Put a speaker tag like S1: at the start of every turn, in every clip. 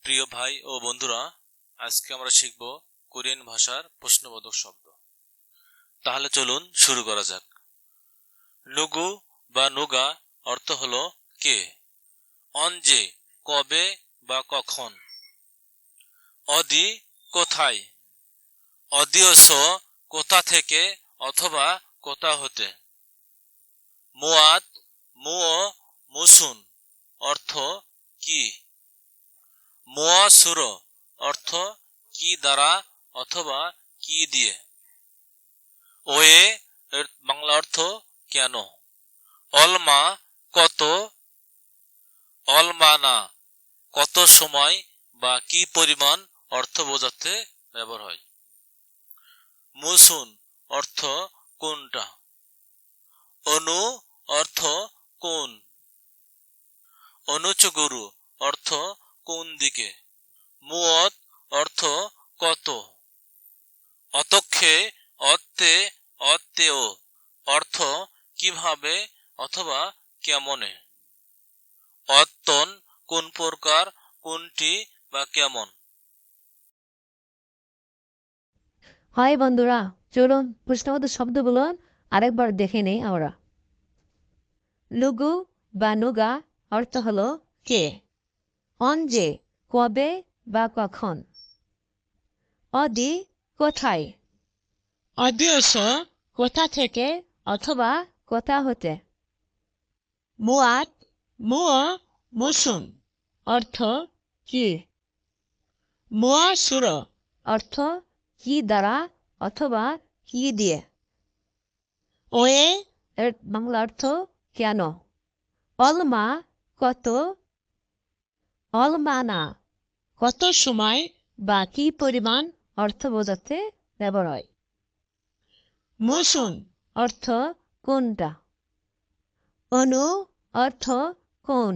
S1: প্রিয় ভাই ও বন্ধুরা, আজকে আমরা শিখব কোরিয়ান ভাষার প্রশ্নবোধক শব্দ। তাহলে চলুন শুরু করা যাক। নুগু বা নুগা অর্থ হলো কে, অনজে কবে বা কখন, অদি কোথায়, অদিয়স কোথা থেকে অথবা কোথা হতে, মুয়াত মুও মুসুন অর্থ কি, মুয়াসুর অর্থ কি দ্বারা অথবা কি দিয়ে, ওয়ে এর বাংলা অর্থ কেন, অলমা কত, অলমানা কত সময় বা কি পরিমাণ অর্থ বোঝাতে ব্যবহার হয়, মুসুন অর্থ কোনটা, অনু অর্থ কোন, অনুচগুরু অর্থ কোন দিকে, মুয়ত অর্থ কত, অতক্ষে অত্তে অত্তেও অর্থ কিভাবে অথবা কেমনে, অত্তন কোন প্রকার, কোনটি বা কেমন।
S2: হাই বন্ধুরা, চলুন প্রশ্নবোধক শব্দগুলো আরেকবার দেখে নেই আমরা। লুগু বা নুগা অর্থ হলো কে, অনজে কবে বা কখন, অদি কোথায়, অদিয়স কোথা থেকে অথবা কোথা হতে, মুয়াত মুও মুসুন অর্থ কি, মুয়াসুর অর্থ কি দ্বারা অথবা কি দিয়ে, ওয়ে এর বাংলা অর্থ কেন, অলমা কত, অলমানা কত সময় বা কি পরিমাণ অর্থ বোঝাতে ব্যবহার হয়, মুসুন অর্থ কোনটা, অনু অর্থ কোন,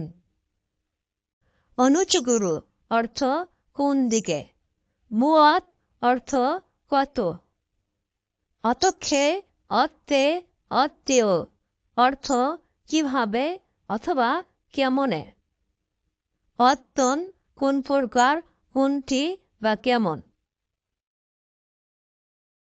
S2: অনুচগুরু অর্থ কোন দিকে, মুয়াত অর্থ কত, অতক্ষে অত্তে অত্তেও অর্থ কিভাবে অথবা কেমনে, অত্তন কোন প্রকার, কোনটি বা কেমন।